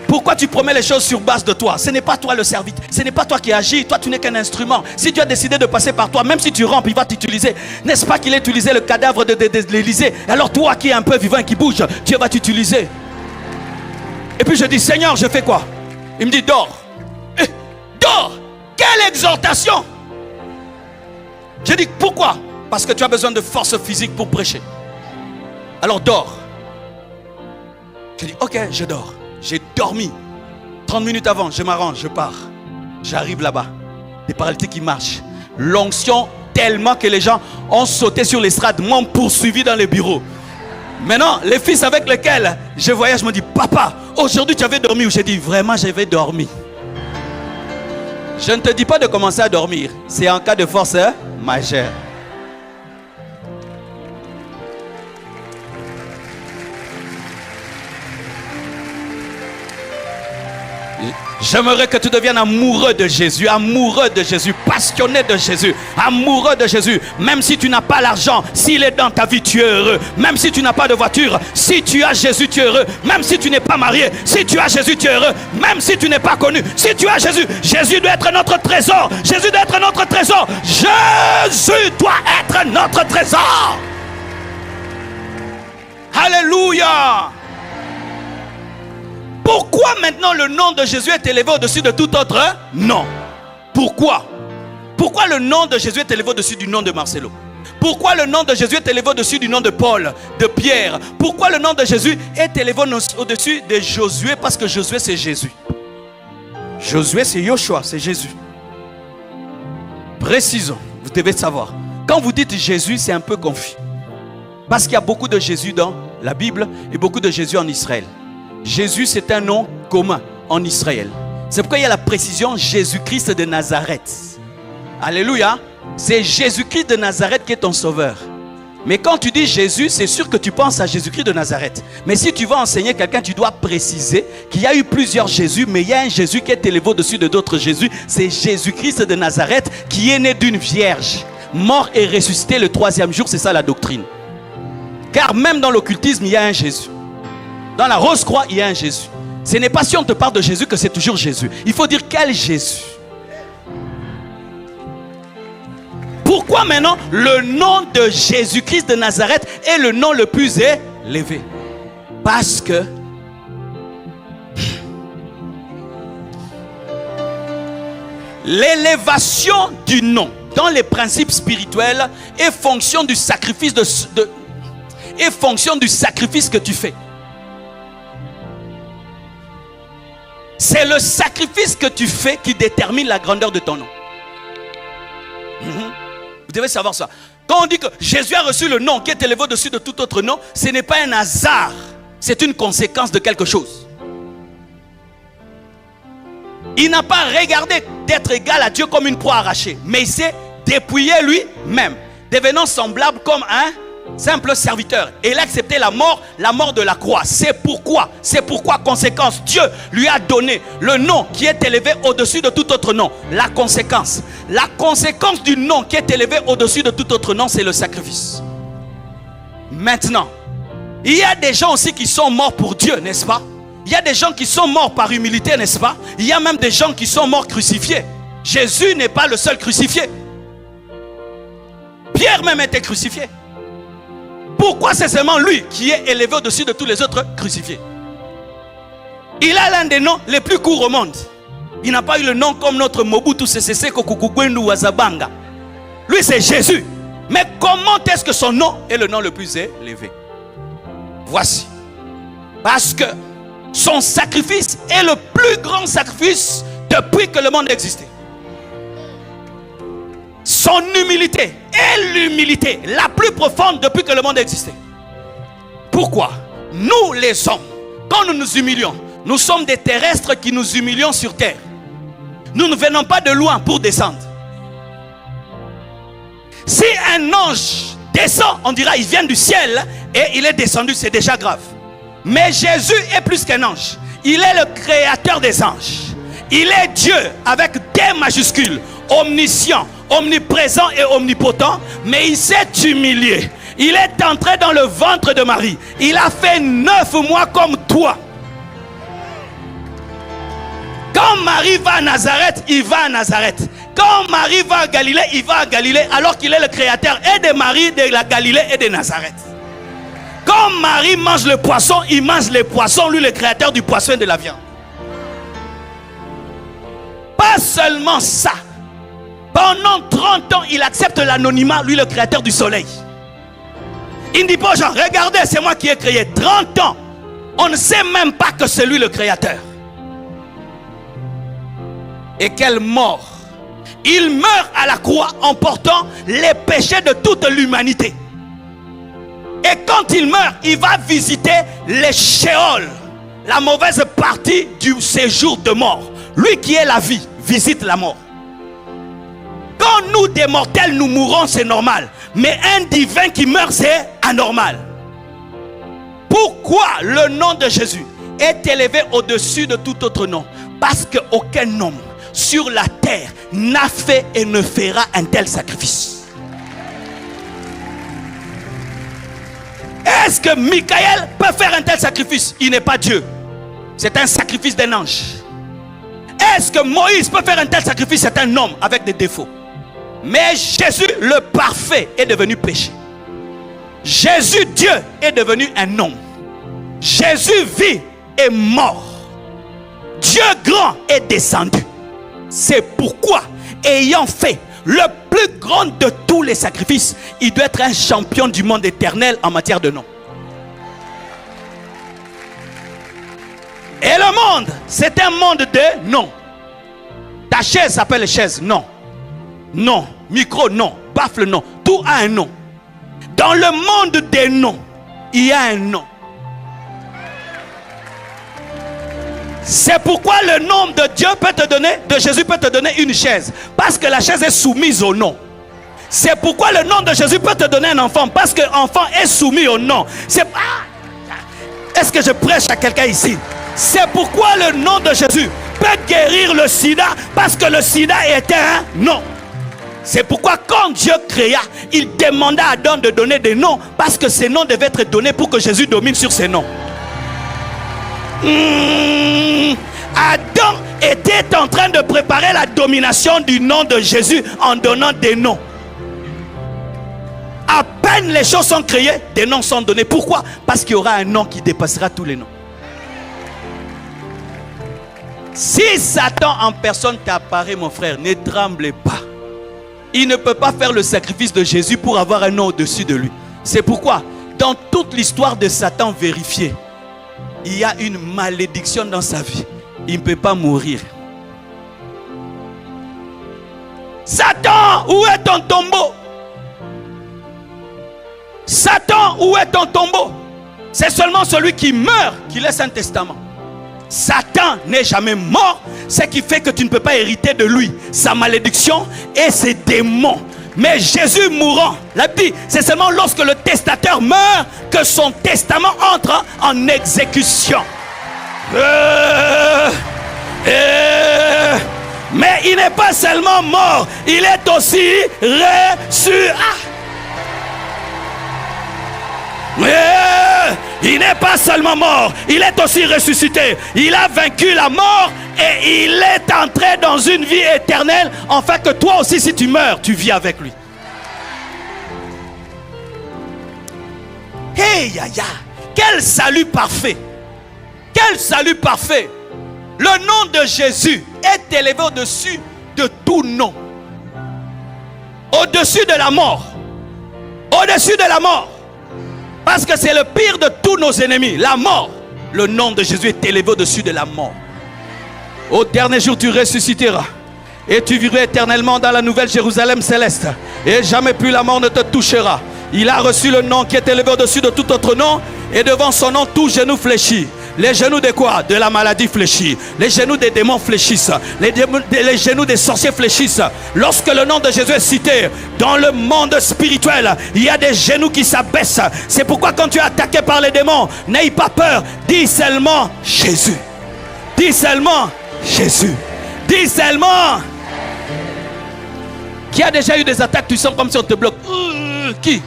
Pourquoi tu promets les choses sur base de toi? Ce n'est pas toi le serviteur, ce n'est pas toi qui agis, toi tu n'es qu'un instrument. Si Dieu a décidé de passer par toi, même si tu rampes, il va t'utiliser. N'est-ce pas qu'il a utilisé le cadavre de l'Élysée? Alors toi qui es un peu vivant et qui bouge, Dieu va t'utiliser. Et puis je dis, Seigneur, je fais quoi? Il me dit, dors. Dors! Quelle exhortation! Je dis, pourquoi? Parce que tu as besoin de force physique pour prêcher. Alors dors. Je dis, ok, je dors. J'ai dormi. 30 minutes avant, je m'arrange, je pars. J'arrive là-bas. Des paralytiques qui marchent. L'onction tellement que les gens ont sauté sur l'estrade, m'ont poursuivi dans les bureaux. Maintenant, les fils avec lesquels je voyage me disent, papa, aujourd'hui tu avais dormi? Ou j'ai dit, vraiment j'avais dormi. Je ne te dis pas de commencer à dormir. C'est en cas de force majeure. J'aimerais que tu deviennes amoureux de Jésus, passionné de Jésus, amoureux de Jésus. Même si tu n'as pas l'argent, s'il est dans ta vie, tu es heureux. Même si tu n'as pas de voiture, si tu as Jésus, tu es heureux. Même si tu n'es pas marié, si tu as Jésus, tu es heureux. Même si tu n'es pas connu, si tu as Jésus, Jésus doit être notre trésor. Jésus doit être notre trésor. Jésus doit être notre trésor. Alléluia. Pourquoi maintenant le nom de Jésus est élevé au-dessus de tout autre nom? Pourquoi? Pourquoi le nom de Jésus est élevé au-dessus du nom de Marcelo? Pourquoi le nom de Jésus est élevé au-dessus du nom de Paul, de Pierre? Pourquoi le nom de Jésus est élevé au-dessus de Josué? Parce que Josué c'est Jésus. Josué c'est Yoshua, c'est Jésus. Précisons, vous devez savoir. Quand vous dites Jésus, c'est un peu confus. Parce qu'il y a beaucoup de Jésus dans la Bible et beaucoup de Jésus en Israël. Jésus, c'est un nom commun en Israël. C'est pourquoi il y a la précision Jésus-Christ de Nazareth. Alléluia. C'est Jésus-Christ de Nazareth qui est ton sauveur. Mais quand tu dis Jésus, c'est sûr que tu penses à Jésus-Christ de Nazareth. Mais si tu vas enseigner quelqu'un, tu dois préciser qu'il y a eu plusieurs Jésus, mais il y a un Jésus qui est élevé au-dessus de d'autres Jésus. C'est Jésus-Christ de Nazareth qui est né d'une vierge, mort et ressuscité le 3e jour. C'est ça la doctrine. Car même dans l'occultisme, il y a un Jésus. Dans la Rose-Croix, il y a un Jésus. Ce n'est pas si on te parle de Jésus que c'est toujours Jésus. Il faut dire quel Jésus. Pourquoi maintenant le nom de Jésus-Christ de Nazareth est le nom le plus élevé? Parce que l'élévation du nom dans les principes spirituels est fonction du sacrifice est fonction du sacrifice que tu fais. C'est le sacrifice que tu fais qui détermine la grandeur de ton nom. Vous devez savoir ça. Quand on dit que Jésus a reçu le nom qui est élevé au-dessus de tout autre nom, ce n'est pas un hasard. C'est une conséquence de quelque chose. Il n'a pas regardé d'être égal à Dieu comme une proie arrachée, mais il s'est dépouillé lui-même, devenant semblable comme un simple serviteur. Et il a accepté la mort de la croix. C'est pourquoi, conséquence, Dieu lui a donné le nom qui est élevé au-dessus de tout autre nom. La conséquence du nom qui est élevé au-dessus de tout autre nom, c'est le sacrifice. Maintenant, il y a des gens aussi qui sont morts pour Dieu, n'est-ce pas? Il y a des gens qui sont morts par humilité, n'est-ce pas? Il y a même des gens qui sont morts crucifiés. Jésus n'est pas le seul crucifié. Pierre même était crucifié. Pourquoi c'est seulement lui qui est élevé au-dessus de tous les autres crucifiés? Il a l'un des noms les plus courts au monde. Il n'a pas eu le nom comme notre Mobutu Sese Seko Kukukwenu Wazabanga. Lui c'est Jésus. Mais comment est-ce que son nom est le nom le plus élevé? Voici. Parce que son sacrifice est le plus grand sacrifice depuis que le monde existait. Son humilité est l'humilité la plus profonde depuis que le monde existait. Pourquoi? Nous les hommes, quand nous nous humilions, nous sommes des terrestres qui nous humilions sur terre. Nous ne venons pas de loin pour descendre. Si un ange descend, on dira il vient du ciel et il est descendu, c'est déjà grave. Mais Jésus est plus qu'un ange. Il est le créateur des anges. Il est Dieu avec des majuscules. omniscient, omniprésent et omnipotent, mais il s'est humilié. Il est entré dans le ventre de Marie. Il a fait 9 mois comme toi. Quand Marie va à Nazareth, il va à Nazareth. Quand Marie va à Galilée, il va à Galilée, alors qu'il est le créateur et de Marie, de la Galilée et de Nazareth. Quand Marie mange le poisson, il mange les poissons, lui le créateur du poisson et de la viande. Pas seulement ça. Pendant 30 ans, il accepte l'anonymat, lui le créateur du soleil. Il ne dit pas aux gens, regardez, c'est moi qui ai créé. 30 ans, on ne sait même pas que c'est lui le créateur. Et quelle mort! Il meurt à la croix en portant les péchés de toute l'humanité. Et quand il meurt, il va visiter les Sheol, la mauvaise partie du séjour de mort. Lui qui est la vie, visite la mort. Quand nous des mortels nous mourons, c'est normal. Mais un divin qui meurt, c'est anormal. Pourquoi le nom de Jésus est élevé au-dessus de tout autre nom? Parce qu'aucun homme sur la terre n'a fait et ne fera un tel sacrifice. Est-ce que Michael peut faire un tel sacrifice? Il n'est pas Dieu. C'est un sacrifice d'un ange. Est-ce que Moïse peut faire un tel sacrifice? C'est un homme avec des défauts. Mais Jésus, le parfait, est devenu péché. Jésus, Dieu, est devenu un homme. Jésus vit et mort. Dieu grand est descendu. C'est pourquoi, ayant fait le plus grand de tous les sacrifices, il doit être un champion du monde éternel en matière de nom. Et le monde, c'est un monde de noms. Ta chaise s'appelle chaise, non. Non. Micro, non. Baffle, non. Tout a un nom. Dans le monde des noms, il y a un nom. C'est pourquoi le nom de Dieu peut te donner, de Jésus peut te donner une chaise. Parce que la chaise est soumise au nom. C'est pourquoi le nom de Jésus peut te donner un enfant. Parce que l'enfant est soumis au nom. Est-ce que je prêche à quelqu'un ici? C'est pourquoi le nom de Jésus peut guérir le sida. Parce que le sida était un nom. C'est pourquoi quand Dieu créa, il demanda à Adam de donner des noms. Parce que ces noms devaient être donnés pour que Jésus domine sur ces noms. Adam était en train de préparer la domination du nom de Jésus en donnant des noms. À peine les choses sont créées, des noms sont donnés. Pourquoi? Parce qu'il y aura un nom qui dépassera tous les noms. Si Satan en personne t'apparaît, mon frère, ne tremblez pas. Il ne peut pas faire le sacrifice de Jésus pour avoir un nom au-dessus de lui. C'est pourquoi, dans toute l'histoire de Satan vérifiée, il y a une malédiction dans sa vie. Il ne peut pas mourir. Satan, où est ton tombeau? Satan, où est ton tombeau? C'est seulement celui qui meurt qui laisse un testament. Satan n'est jamais mort, ce qui fait que tu ne peux pas hériter de lui sa malédiction et ses démons. Mais Jésus mourant, la Bible dit, c'est seulement lorsque le testateur meurt que son testament entre en exécution. Mais il n'est pas seulement mort, il est aussi ressuscité. Il n'est pas seulement mort, il est aussi ressuscité. Il a vaincu la mort et il est entré dans une vie éternelle, afin que toi aussi, si tu meurs, tu vis avec lui. Hey, ya, quel salut parfait! Quel salut parfait! Le nom de Jésus est élevé au-dessus de tout nom. Au-dessus de la mort. Au-dessus de la mort. Parce que c'est le pire de tous nos ennemis, la mort. Le nom de Jésus est élevé au-dessus de la mort. Au dernier jour, tu ressusciteras. Et tu vivras éternellement dans la nouvelle Jérusalem céleste. Et jamais plus la mort ne te touchera. Il a reçu le nom qui est élevé au-dessus de tout autre nom. Et devant son nom, tout genou fléchit. Les genoux de quoi? De la maladie fléchissent. Les genoux des démons fléchissent. Les genoux des sorciers fléchissent. Lorsque le nom de Jésus est cité dans le monde spirituel, il y a des genoux qui s'abaissent. C'est pourquoi quand tu es attaqué par les démons, n'aie pas peur. Dis seulement Jésus. Dis seulement Jésus. Dis seulement. Qui a déjà eu des attaques, tu sens comme si on te bloque. Qui?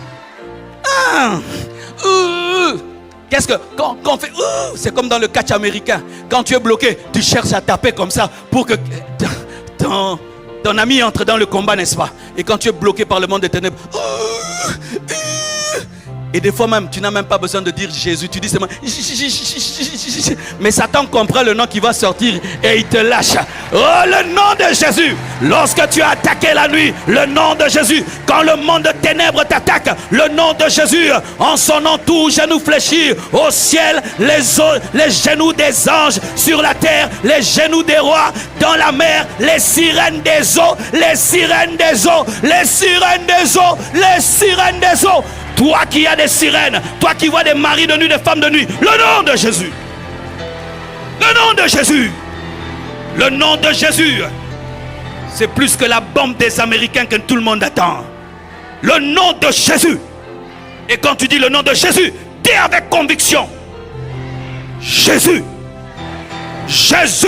Qu'est-ce que quand on fait c'est comme dans le catch américain. Quand tu es bloqué, tu cherches à taper comme ça pour que ton ami entre dans le combat, n'est-ce pas? Et quand tu es bloqué par le monde des ténèbres, et des fois même, tu n'as même pas besoin de dire Jésus. Tu dis seulement mais Satan comprend le nom qui va sortir et il te lâche. Oh, le nom de Jésus. Lorsque tu as attaqué la nuit, le nom de Jésus. Quand le monde de ténèbres t'attaque, le nom de Jésus. En son nom, tout genou fléchit au ciel, les genoux des anges, sur la terre, les genoux des rois, dans la mer, les sirènes des eaux, les sirènes des eaux, les sirènes des eaux, les sirènes des eaux. Toi qui as des sirènes, toi qui vois des maris de nuit, des femmes de nuit, le nom de Jésus. Le nom de Jésus. Le nom de Jésus. C'est plus que la bombe des Américains que tout le monde attend. Le nom de Jésus. Et quand tu dis le nom de Jésus, dis avec conviction. Jésus. Jésus.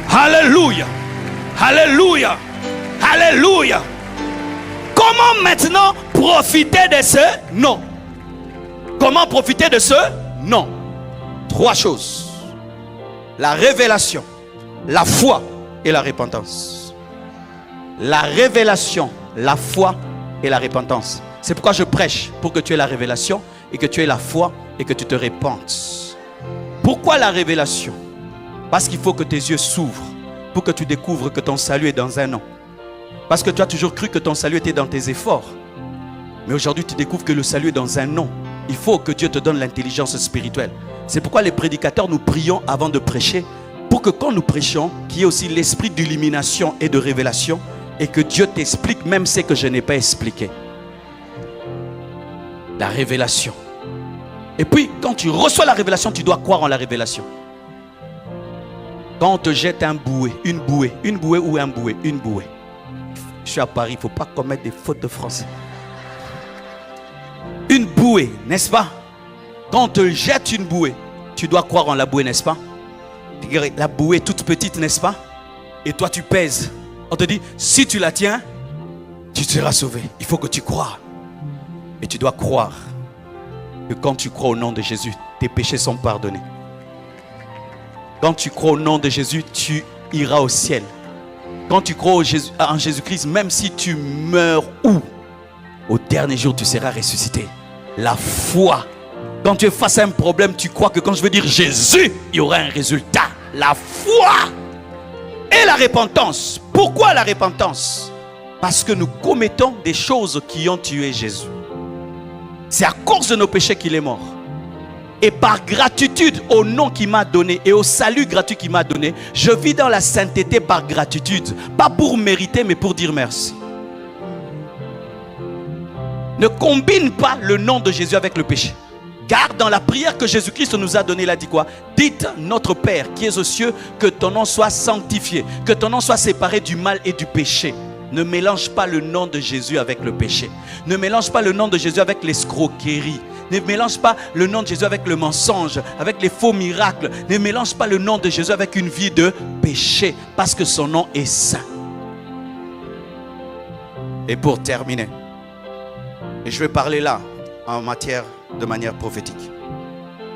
Alléluia. Alléluia. Alléluia. Comment maintenant profiter de ce nom? Comment profiter de ce nom? 3 choses. La révélation, la foi et la repentance. La révélation, la foi et la repentance. C'est pourquoi je prêche, pour que tu aies la révélation et que tu aies la foi et que tu te repentes. Pourquoi la révélation? Parce qu'il faut que tes yeux s'ouvrent pour que tu découvres que ton salut est dans un nom. Parce que tu as toujours cru que ton salut était dans tes efforts. Mais aujourd'hui, tu découvres que le salut est dans un nom. Il faut que Dieu te donne l'intelligence spirituelle. C'est pourquoi les prédicateurs, nous prions avant de prêcher, pour que quand nous prêchons, qu'il y ait aussi l'esprit d'illumination et de révélation, et que Dieu t'explique même ce que je n'ai pas expliqué. La révélation. Et puis, quand tu reçois la révélation, tu dois croire en la révélation. Quand on te jette un bouet, une bouée ou un bouet, une bouée. Je suis à Paris, il ne faut pas commettre des fautes de français. Une bouée, n'est-ce pas? Quand on te jette une bouée, tu dois croire en la bouée, n'est-ce pas? La bouée est toute petite, n'est-ce pas? Et toi tu pèses. On te dit, si tu la tiens, tu seras sauvé. Il faut que tu crois. Et tu dois croire que quand tu crois au nom de Jésus, tes péchés sont pardonnés. Quand tu crois au nom de Jésus, tu iras au ciel. Quand tu crois en Jésus-Christ, même si tu meurs où, au dernier jour, tu seras ressuscité. La foi. Quand tu es face à un problème, tu crois que quand je veux dire Jésus, il y aura un résultat. La foi et la repentance. Pourquoi la repentance? Parce que nous commettons des choses qui ont tué Jésus. C'est à cause de nos péchés qu'il est mort. Et par gratitude au nom qu'il m'a donné et au salut gratuit qu'il m'a donné, je vis dans la sainteté par gratitude. Pas pour mériter, mais pour dire merci. Ne combine pas le nom de Jésus avec le péché. Car dans la prière que Jésus-Christ nous a donnée, il a dit quoi? Dites, notre Père qui es aux cieux, que ton nom soit sanctifié, que ton nom soit séparé du mal et du péché. Ne mélange pas le nom de Jésus avec le péché. Ne mélange pas le nom de Jésus avec l'escroquerie. Ne mélange pas le nom de Jésus avec le mensonge, avec les faux miracles. Ne mélange pas le nom de Jésus avec une vie de péché, parce que son nom est saint. Et pour terminer, et je vais parler là de manière prophétique.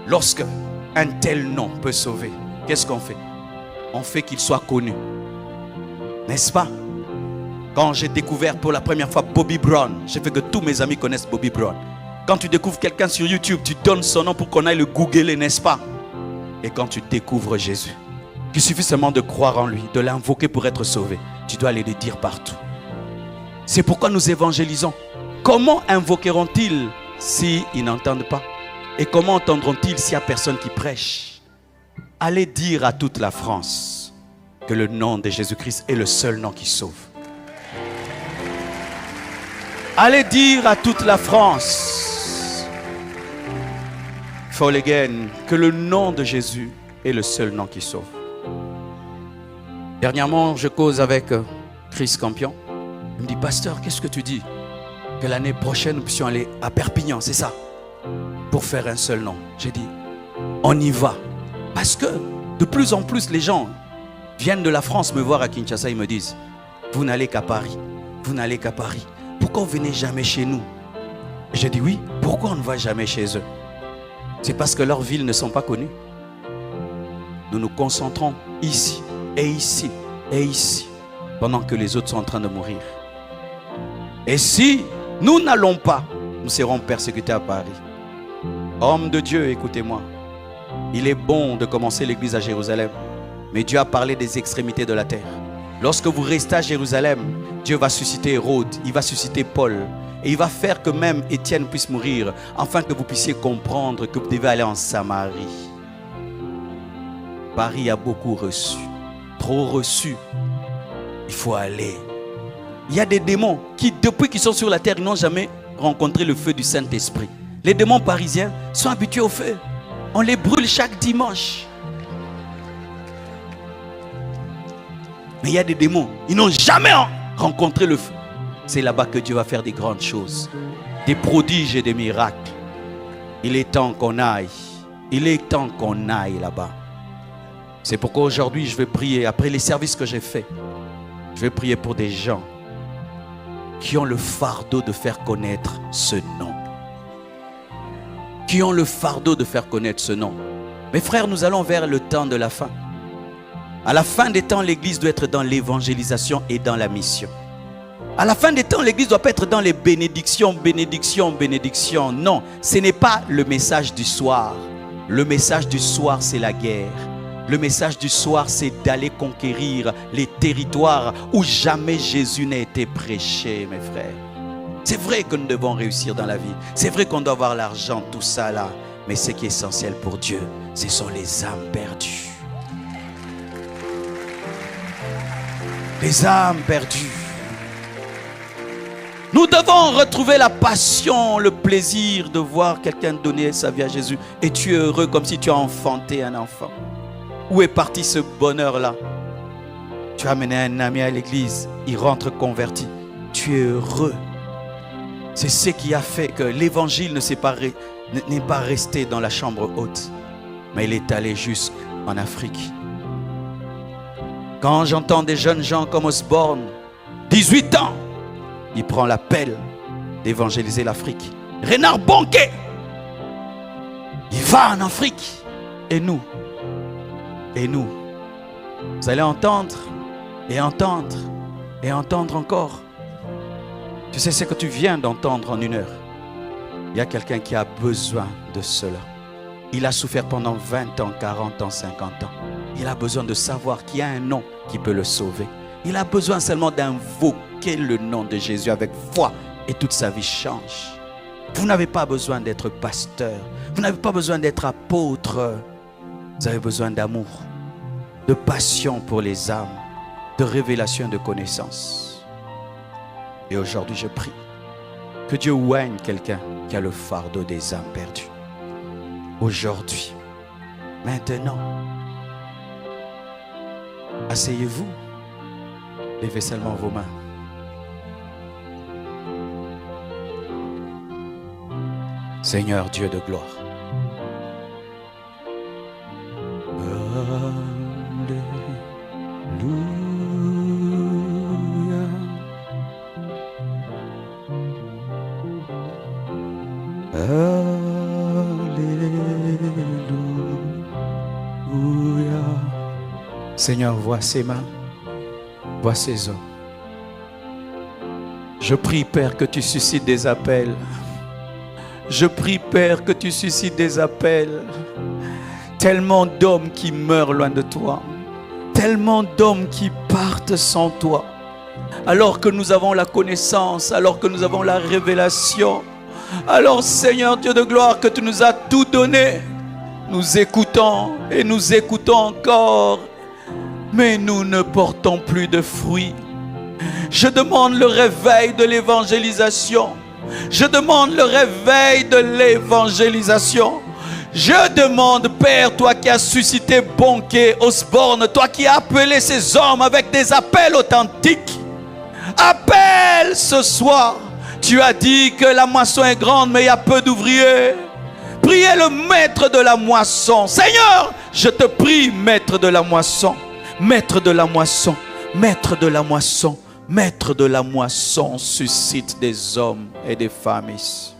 Lorsque un tel nom peut sauver, qu'est-ce qu'on fait? On fait qu'il soit connu. N'est-ce pas? Quand j'ai découvert pour la première fois Bobby Brown, j'ai fait que tous mes amis connaissent Bobby Brown. Quand tu découvres quelqu'un sur YouTube, tu donnes son nom pour qu'on aille le googler, n'est-ce pas? Et quand tu découvres Jésus, il suffit seulement de croire en lui, de l'invoquer pour être sauvé. Tu dois aller le dire partout. C'est pourquoi nous évangélisons. Comment invoqueront-ils s'ils n'entendent pas? Et comment entendront-ils s'il n'y a personne qui prêche? Allez dire à toute la France que le nom de Jésus-Christ est le seul nom qui sauve. Allez dire à toute la France, fall again, que le nom de Jésus est le seul nom qui sauve. Dernièrement, je cause avec Chris Campion. Il me dit, pasteur, qu'est-ce que tu dis? Que l'année prochaine, nous puissions aller à Perpignan, c'est ça? Pour faire un seul nom. J'ai dit, on y va. Parce que De plus en plus, les gens viennent de la France me voir à Kinshasa, ils me disent, vous n'allez qu'à Paris, vous n'allez qu'à Paris. Pourquoi vous ne venez jamais chez nous? Je dis oui, pourquoi on ne va jamais chez eux? C'est parce que leurs villes ne sont pas connues. Nous nous concentrons ici, et ici, et ici, pendant que les autres sont en train de mourir. Et si nous n'allons pas, nous serons persécutés à Paris. Homme de Dieu, écoutez-moi. Il est bon de commencer l'église à Jérusalem, mais Dieu a parlé des extrémités de la terre. Lorsque vous restez à Jérusalem, Dieu va susciter Hérode, il va susciter Paul, et il va faire que même Étienne puisse mourir, afin que vous puissiez comprendre que vous devez aller en Samarie. Paris a beaucoup reçu, trop reçu. Il faut aller. Il y a des démons qui, depuis qu'ils sont sur la terre, ils n'ont jamais rencontré le feu du Saint-Esprit. Les démons parisiens sont habitués au feu. On les brûle chaque dimanche. Mais il y a des démons, ils n'ont jamais rencontré le feu. C'est là-bas que Dieu va faire des grandes choses, des prodiges et des miracles. Il est temps qu'on aille. Il est temps qu'on aille là-bas. C'est pourquoi aujourd'hui je vais prier, après les services que j'ai faits, je vais prier pour des gens qui ont le fardeau de faire connaître ce nom. Qui ont le fardeau de faire connaître ce nom. Mes frères, nous allons vers le temps de la fin. À la fin des temps, l'église doit être dans l'évangélisation et dans la mission. À la fin des temps, l'église doit pas être dans les bénédictions, bénédictions, bénédictions. Non, ce n'est pas le message du soir. Le message du soir, c'est la guerre. Le message du soir, c'est d'aller conquérir les territoires où jamais Jésus n'a été prêché, mes frères. C'est vrai que nous devons réussir dans la vie. C'est vrai qu'on doit avoir l'argent, tout ça là. Mais ce qui est essentiel pour Dieu, ce sont les âmes perdues. Les âmes perdues. Nous devons retrouver la passion, le plaisir de voir quelqu'un donner sa vie à Jésus. Et tu es heureux comme si tu as enfanté un enfant. Où est parti ce bonheur-là? Tu as amené un ami à l'église, il rentre converti. Tu es heureux. C'est ce qui a fait que l'évangile n'est pas resté dans la chambre haute, mais il est allé jusqu'en Afrique. Quand j'entends des jeunes gens comme Osborne, 18 ans, il prend l'appel d'évangéliser l'Afrique. Renard Bonquet, il va en Afrique. Et nous, vous allez entendre et entendre et entendre encore. Tu sais ce que tu viens d'entendre en 1 heure. Il y a quelqu'un qui a besoin de cela. Il a souffert pendant 20 ans, 40 ans, 50 ans. Il a besoin de savoir qu'il y a un nom qui peut le sauver. Il a besoin seulement d'invoquer le nom de Jésus avec foi et toute sa vie change. Vous n'avez pas besoin d'être pasteur. Vous n'avez pas besoin d'être apôtre. Vous avez besoin d'amour, de passion pour les âmes, de révélation, de connaissance. Et aujourd'hui, je prie que Dieu oigne quelqu'un qui a le fardeau des âmes perdues. Aujourd'hui, maintenant, asseyez-vous, levez seulement vos mains. Seigneur Dieu de gloire, Seigneur, vois ces mains, vois ces hommes. Je prie, Père, que tu suscites des appels. Je prie, Père, que tu suscites des appels. Tellement d'hommes qui meurent loin de toi. Tellement d'hommes qui partent sans toi. Alors que nous avons la connaissance, alors que nous avons la révélation. Alors, Seigneur Dieu de gloire, que tu nous as tout donné. Nous écoutons et nous écoutons encore. Mais nous ne portons plus de fruits. Je demande le réveil de l'évangélisation. Je demande le réveil de l'évangélisation. Je demande, Père, toi qui as suscité Bonquet, Osborne, toi qui as appelé ces hommes avec des appels authentiques, appelle ce soir. Tu as dit que la moisson est grande, mais il y a peu d'ouvriers. Priez le maître de la moisson. Seigneur, Je te prie, maître de la moisson, maître de la moisson, maître de la moisson, maître de la moisson, suscite des hommes et des femmes ici.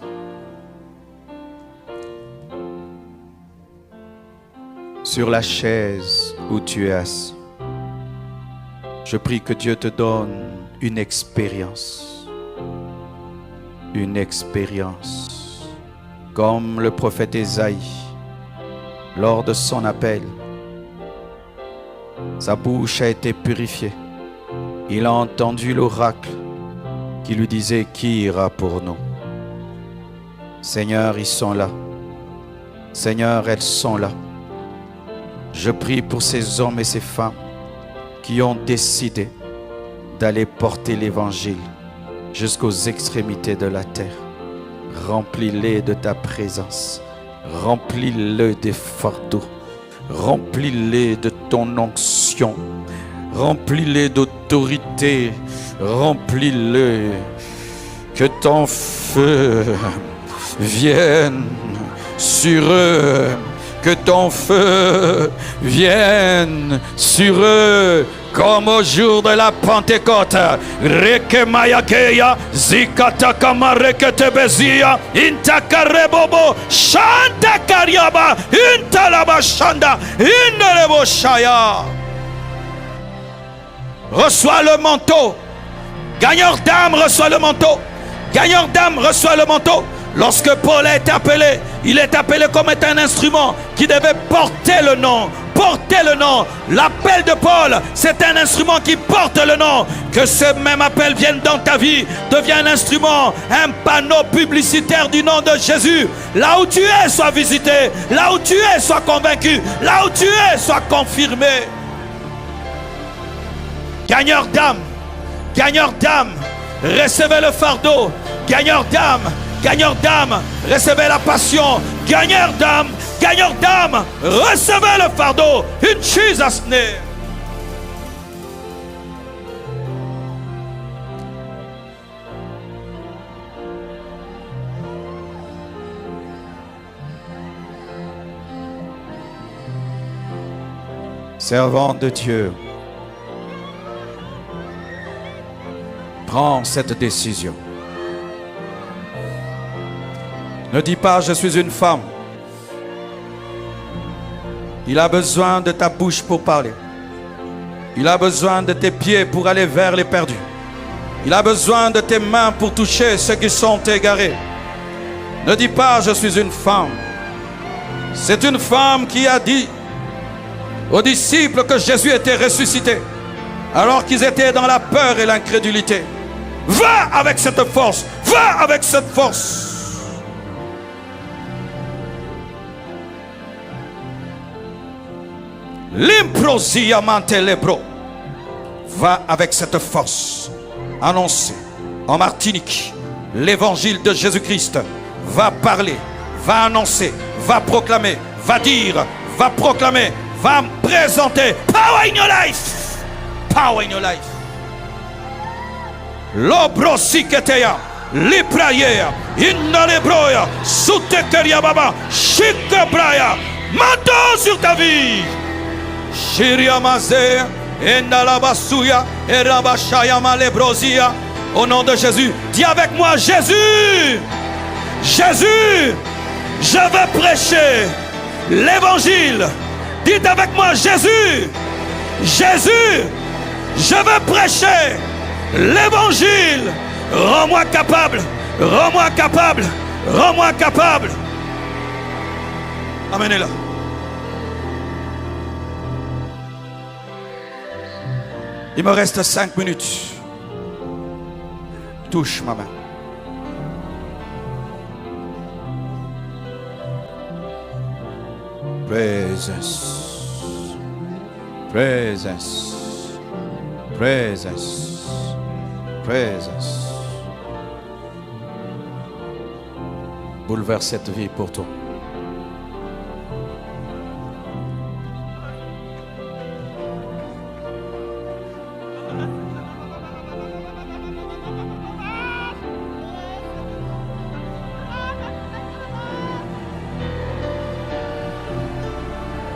Sur la chaise où tu es assis, je prie que Dieu te donne une expérience. Une expérience. Comme le prophète Ésaïe, lors de son appel, sa bouche a été purifiée. Il a entendu l'oracle qui lui disait qui ira pour nous. Seigneur, ils sont là. Seigneur, elles sont là. Je prie pour ces hommes et ces femmes qui ont décidé d'aller porter l'évangile jusqu'aux extrémités de la terre. Remplis-les de ta présence. Remplis-les des fardeaux. Remplis-les de ton onction. Remplis-les d'autorité. Remplis-les. Que ton feu vienne sur eux. Que ton feu vienne sur eux comme au jour de la Pentecôte. Rekemayakeya zikatakama reketebezia intakarebobo shanta kariaba intalaba shanda indelebo shaya. Reçois le manteau. Gagneur d'âme, reçois le manteau. Gagneur d'âme, reçois le manteau. Lorsque Paul a été appelé, il est appelé comme étant un instrument qui devait porter le nom. Porter le nom. L'appel de Paul, c'est un instrument qui porte le nom. Que ce même appel vienne dans ta vie, devient un instrument, un panneau publicitaire du nom de Jésus. Là où tu es, sois visité. Là où tu es, sois convaincu. Là où tu es, sois confirmé. Gagneur d'âme, recevez le fardeau. Gagneur d'âme, recevez la passion. Gagneur d'âme, recevez le fardeau. In Jesus' name. Servant de Dieu, prends cette décision. Ne dis pas, je suis une femme. Il a besoin de ta bouche pour parler. Il a besoin de tes pieds pour aller vers les perdus. Il a besoin de tes mains pour toucher ceux qui sont égarés. Ne dis pas, je suis une femme. C'est une femme qui a dit aux disciples que Jésus était ressuscité, alors qu'ils étaient dans la peur et l'incrédulité. Va avec cette force. Va avec cette force. L'improsia mantelebro. Va avec cette force. Annoncer en Martinique l'évangile de Jésus-Christ. Va parler, va annoncer, va proclamer, va dire, va proclamer, va présenter. Power in your life. Power in your life. Lobrosiketeya, liprayeya, innalebroya, sutekeria baba, shikebraya. Manteau sur ta vie. Shiriamazea, endalabasuya, erabashaya malebrosia. Au nom de Jésus, dis avec moi, Jésus, Jésus, je veux prêcher l'évangile. Dites avec moi, Jésus, Jésus, je veux prêcher l'évangile. Rends-moi capable, rends-moi capable, rends-moi capable. Amenez-la. Il me reste 5 minutes. Touche ma main. Présence. Présence. Présence. Présence. Bouleverse cette vie pour toi.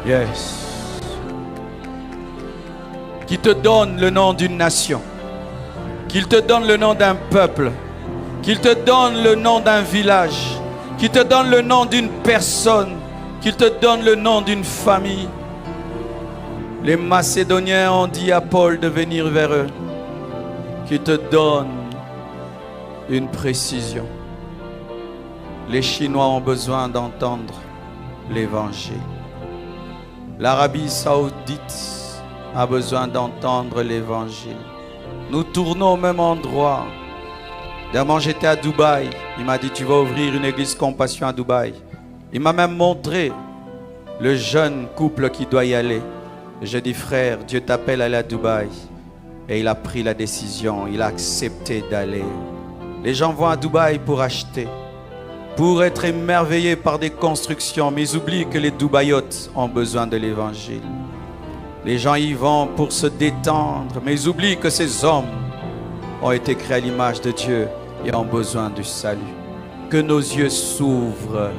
Yes. Qui te donne le nom d'une nation, qu'il te donne le nom d'un peuple, qu'il te donne le nom d'un village, qu'il te donne le nom d'une personne, qu'il te donne le nom d'une famille. Les Macédoniens ont dit à Paul de venir vers eux, qu'il te donne une précision. Les Chinois ont besoin d'entendre l'évangile. L'Arabie Saoudite a besoin d'entendre l'évangile. Nous tournons au même endroit. Dernièrement, j'étais à Dubaï. Il m'a dit, tu vas ouvrir une église Compassion à Dubaï. Il m'a même montré le jeune couple qui doit y aller. J'ai dit, frère, Dieu t'appelle à aller à Dubaï. Et il a pris la décision, il a accepté d'aller. Les gens vont à Dubaï pour acheter, pour être émerveillés par des constructions, mais ils oublient que les Dubaïotes ont besoin de l'évangile. Les gens y vont pour se détendre, mais ils oublient que ces hommes ont été créés à l'image de Dieu et ont besoin du salut. Que nos yeux s'ouvrent.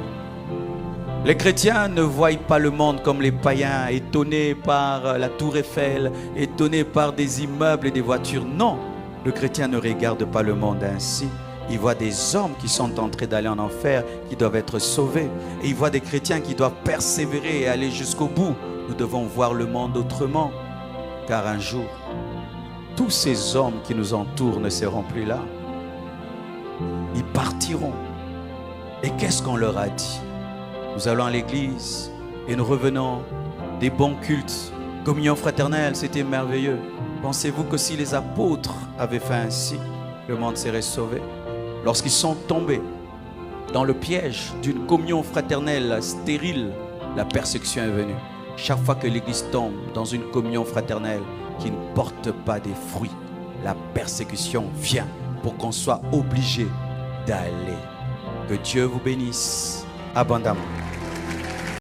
Les chrétiens ne voient pas le monde comme les païens, étonnés par la tour Eiffel, étonnés par des immeubles et des voitures. Non, le chrétien ne regarde pas le monde ainsi. Il voit des hommes qui sont en train d'aller en enfer, qui doivent être sauvés. Et il voit des chrétiens qui doivent persévérer et aller jusqu'au bout. Nous devons voir le monde autrement, car un jour, tous ces hommes qui nous entourent ne seront plus là. Ils partiront. Et qu'est-ce qu'on leur a dit? Nous allons à l'église et nous revenons des bons cultes. Communion fraternelle, c'était merveilleux. Pensez-vous que si les apôtres avaient fait ainsi, le monde serait sauvé? Lorsqu'ils sont tombés dans le piège d'une communion fraternelle stérile, la persécution est venue. Chaque fois que l'église tombe dans une communion fraternelle qui ne porte pas des fruits, la persécution vient pour qu'on soit obligé d'aller. Que Dieu vous bénisse abondamment.